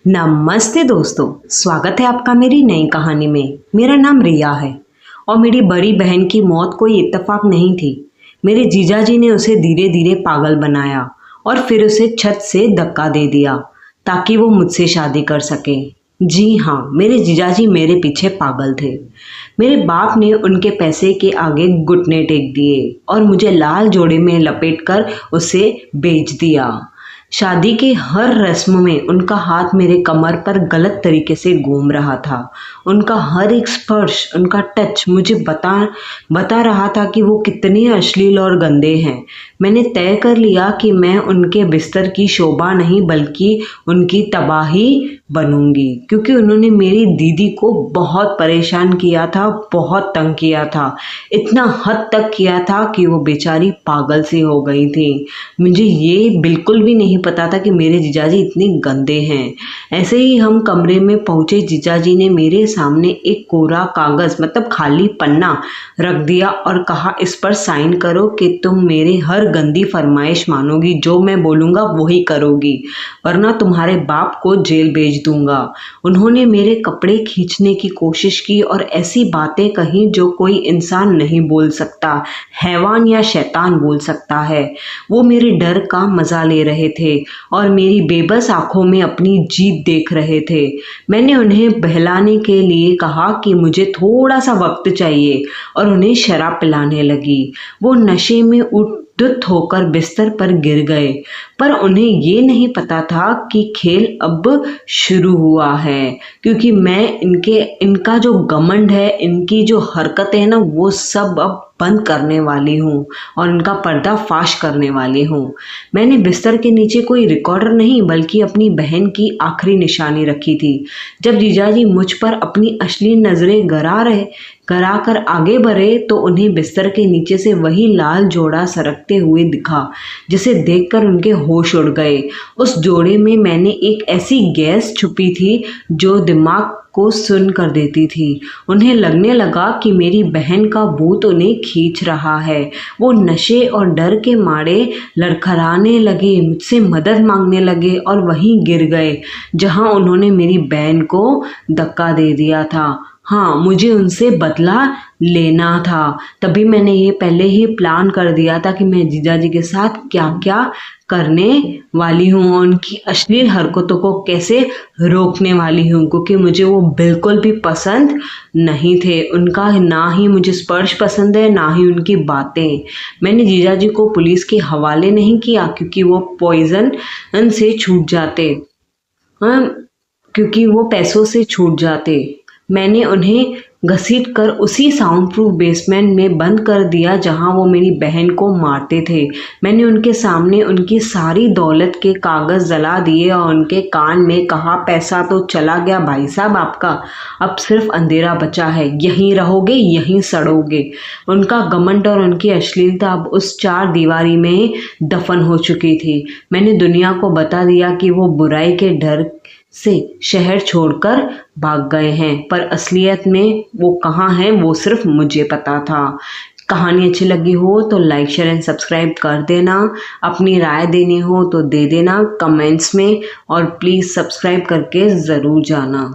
नमस्ते दोस्तों, स्वागत है आपका मेरी नई कहानी में। मेरा नाम रिया है और मेरी बड़ी बहन की मौत कोई इत्तेफाक नहीं थी। मेरे जीजाजी ने उसे धीरे धीरे पागल बनाया और फिर उसे छत से धक्का दे दिया ताकि वो मुझसे शादी कर सके। जी हाँ, मेरे जीजाजी मेरे पीछे पागल थे। मेरे बाप ने उनके पैसे के आगे घुटने टेक दिए और मुझे लाल जोड़े में लपेटकर उसे बेच दिया। शादी के हर रस्म में उनका हाथ मेरे कमर पर गलत तरीके से घूम रहा था। उनका हर एक स्पर्श, उनका टच मुझे बता रहा था कि वो कितने अश्लील और गंदे हैं। मैंने तय कर लिया कि मैं उनके बिस्तर की शोभा नहीं बल्कि उनकी तबाही बनूंगी, क्योंकि उन्होंने मेरी दीदी को बहुत परेशान किया था, बहुत तंग किया था। इतना हद तक किया था कि वो बेचारी पागल सी हो गई थी। मुझे ये बिल्कुल भी नहीं पता था कि मेरे जीजाजी इतने गंदे हैं। ऐसे ही हम कमरे में पहुंचे, जीजाजी ने मेरे सामने एक कोरा कागज मतलब खाली पन्ना रख दिया और कहा, इस पर साइन करो कि तुम मेरे हर गंदी फरमाइश मानोगी, जो मैं बोलूँगा वही करोगी, वरना तुम्हारे बाप को जेल भेज दूंगा। उन्होंने मेरे कपड़े खींचने की कोशिश की और ऐसी बातें कही जो कोई इंसान नहीं बोल सकता, हैवान या शैतान बोल सकता है। वो मेरे डर का मजा ले रहे थे और मेरी बेबस आंखों में अपनी जीत देख रहे थे। मैंने उन्हें बहलाने के लिए कहा कि मुझे थोड़ा सा वक्त चाहिए और उन्हें शराब पिलाने लगी। वो नशे में उद्युत होकर बिस्तर पर गिर गए, पर उन्हें ये नहीं पता था कि खेल अब शुरू हुआ है, क्योंकि मैं इनका जो घमंड है, इनकी जो हरकतें हैं ना, वो सब अब बंद करने वाली हूँ और इनका पर्दा फाश करने वाली हूँ। मैंने बिस्तर के नीचे कोई रिकॉर्डर नहीं बल्कि अपनी बहन की आखिरी निशानी रखी थी। जब जीजाजी मुझ पर अपनी अश्लील नजरें गरा कर आगे बढ़े तो उन्हें बिस्तर के नीचे से वही लाल जोड़ा सरकते हुए दिखा, जिसे देखकर उनके होश उड़ गए। उस जोड़े में मैंने एक ऐसी गैस छुपी थी जो दिमाग को सुन्न कर देती थी। उन्हें लगने लगा कि मेरी बहन का भूत उन्हें खींच रहा है। वो नशे और डर के मारे लड़खड़ाने लगे, मुझसे मदद मांगने लगे और वहीं गिर गए जहां उन्होंने मेरी बहन को धक्का दे दिया था। हाँ, मुझे उनसे बदला लेना था। तभी मैंने ये पहले ही प्लान कर दिया था कि मैं जीजाजी के साथ क्या क्या करने वाली हूँ और उनकी अश्लील हरकतों को कैसे रोकने वाली हूँ, क्योंकि मुझे वो बिल्कुल भी पसंद नहीं थे। उनका ना ही मुझे स्पर्श पसंद है, ना ही उनकी बातें। मैंने जीजाजी को पुलिस के हवाले नहीं किया क्योंकि वो पॉइजन से छूट जाते, क्योंकि वो पैसों से छूट जाते। मैंने उन्हें घसीट कर उसी साउंड प्रूफ बेसमेंट में बंद कर दिया जहां वो मेरी बहन को मारते थे। मैंने उनके सामने उनकी सारी दौलत के कागज जला दिए और उनके कान में कहा, पैसा तो चला गया भाई साहब आपका, अब सिर्फ अंधेरा बचा है, यहीं रहोगे, यहीं सड़ोगे। उनका घमंड और उनकी अश्लीलता अब उस चार दीवारी में दफन हो चुकी थी। मैंने दुनिया को बता दिया कि वो बुराई के डर से शहर छोड़कर भाग गए हैं, पर असलियत में वो कहाँ हैं वो सिर्फ मुझे पता था। कहानी अच्छी लगी हो तो लाइक, शेयर एंड सब्सक्राइब कर देना। अपनी राय देनी हो तो दे देना कमेंट्स में और प्लीज़ सब्सक्राइब करके ज़रूर जाना।